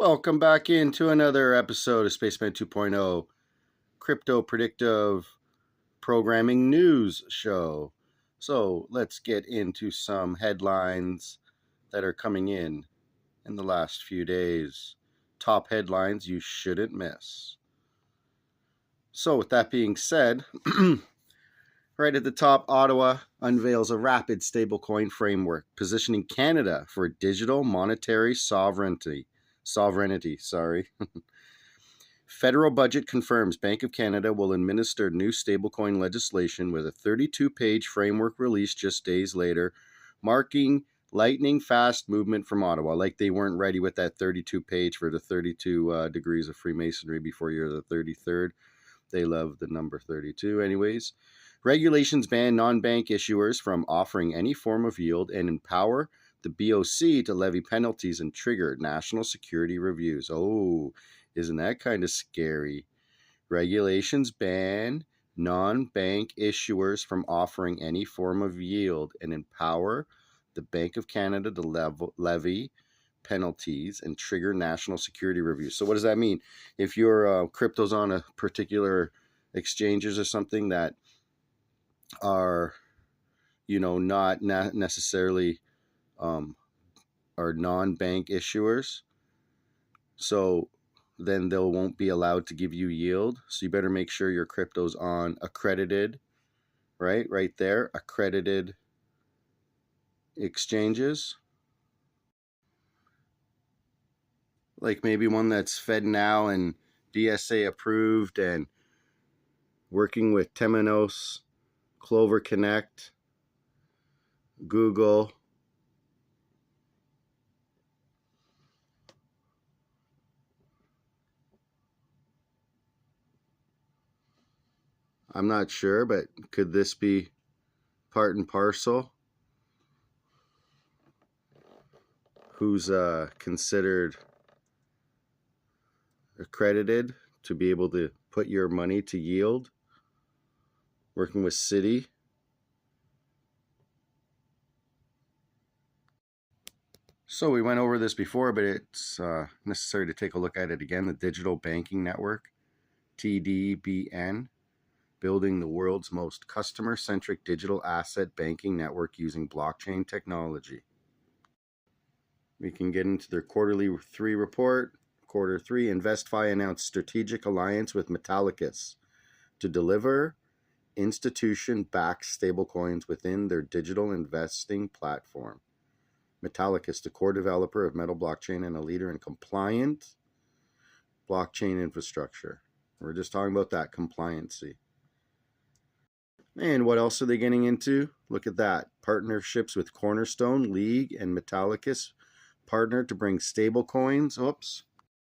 Welcome back into another episode of Spaceman 2.0 Crypto Predictive Programming News Show. So let's get into some headlines that are coming in the last few days. Top headlines you shouldn't miss. So with that being said, right at the top, Ottawa unveils a rapid stablecoin framework positioning Canada for digital monetary sovereignty. Federal budget confirms Bank of Canada will administer new stablecoin legislation with a 32-page framework released just days later, marking lightning-fast movement from Ottawa. Like they weren't ready with that 32-page for the 32 degrees of Freemasonry before you're the 33rd. They love the number 32 anyways. Regulations ban non-bank issuers from offering any form of yield and empower the BOC to levy penalties and trigger national security reviews. Oh, isn't that kind of scary? Regulations ban non-bank issuers from offering any form of yield and empower the Bank of Canada to levy penalties and trigger national security reviews. So what does that mean? If your crypto's on a particular exchanges or something that are, not necessarily are non-bank issuers, so then they won't be allowed to give you yield. So you better make sure your crypto's on accredited, right there, accredited exchanges. Like maybe one that's FedNow and DSA approved and working with Temenos, Clover Connect, Google. I'm not sure, but could this be part and parcel? Who's considered accredited to be able to put your money to yield? Working with Citi. So we went over this before, but it's necessary to take a look at it again. The Digital Banking Network, TDBN, building the world's most customer-centric digital asset banking network using blockchain technology. We can get into their quarterly 3 report. Quarter 3, InvestFi announced strategic alliance with Metallicus to deliver institution-backed stablecoins within their digital investing platform. Metallicus, the core developer of Metal blockchain and a leader in compliant blockchain infrastructure. We're just talking about that compliancy. And what else are they getting into? Look at that. Partnerships with Cornerstone, League, and Metallicus partnered to bring stablecoins. Oops,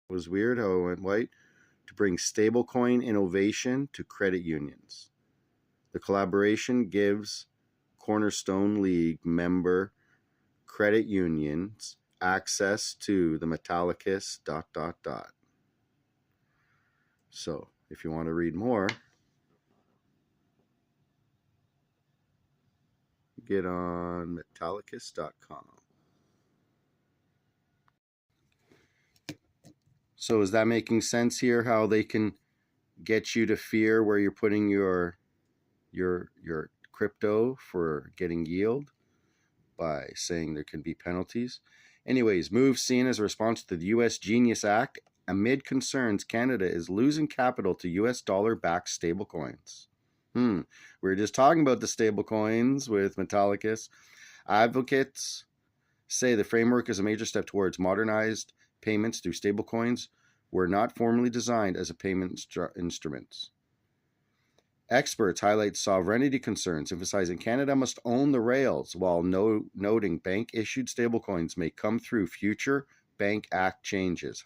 it was weird how it went white. To bring stablecoin innovation to credit unions. The collaboration gives Cornerstone League member credit unions access to the Metallicus ... So if you want to read more, get on Metallicus.com. So is that making sense here? How they can get you to fear where you're putting your crypto for getting yield by saying there can be penalties. Anyways, move seen as a response to the U.S. Genius Act amid concerns Canada is losing capital to U.S. dollar-backed stablecoins. We were just talking about the stablecoins with Metallicus. Advocates say the framework is a major step towards modernized payments through stablecoins were not formally designed as a payment instruments. Experts highlight sovereignty concerns, emphasizing Canada must own the rails, while noting bank-issued stablecoins may come through future Bank Act changes.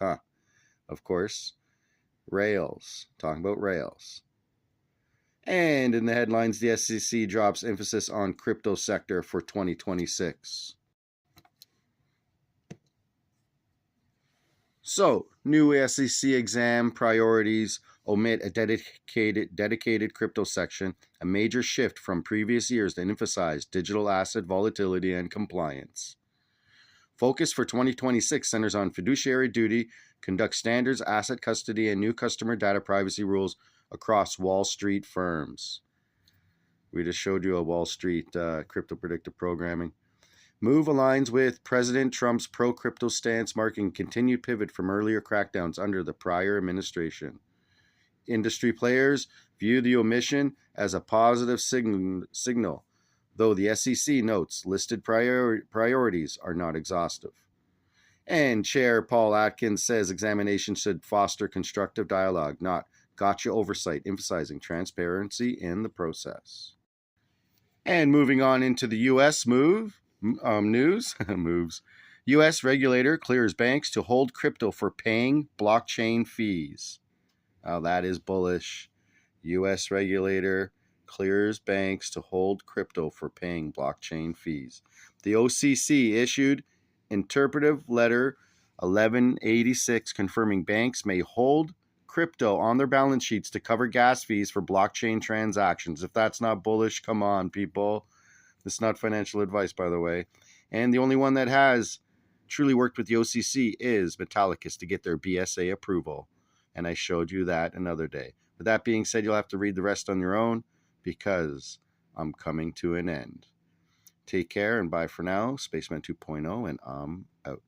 Of course, rails. Talking about rails. And in the headlines, the SEC drops emphasis on crypto sector for 2026. So, new SEC exam priorities omit a dedicated crypto section, a major shift from previous years that emphasized digital asset volatility and compliance. Focus for 2026 centers on fiduciary duty, conduct standards, asset custody, and new customer data privacy rules across Wall Street firms. We just showed you a Wall Street crypto predictive programming. Move aligns with President Trump's pro-crypto stance, marking continued pivot from earlier crackdowns under the prior administration. Industry players view the omission as a positive signal, though the SEC notes listed priorities are not exhaustive. And Chair Paul Atkins says examination should foster constructive dialogue, not gotcha oversight, emphasizing transparency in the process. And moving on into the U.S. news. U.S. regulator clears banks to hold crypto for paying blockchain fees. Now that is bullish. U.S. regulator clears banks to hold crypto for paying blockchain fees. The OCC issued interpretive letter 1186 confirming banks may hold crypto on their balance sheets to cover gas fees for blockchain transactions. If that's not bullish, come on, people. This is not financial advice, by the way. And the only one that has truly worked with the OCC is Metallicus to get their BSA approval. And I showed you that another day. With that being said, you'll have to read the rest on your own because I'm coming to an end. Take care and bye for now. Spaceman 2.0 and I'm out.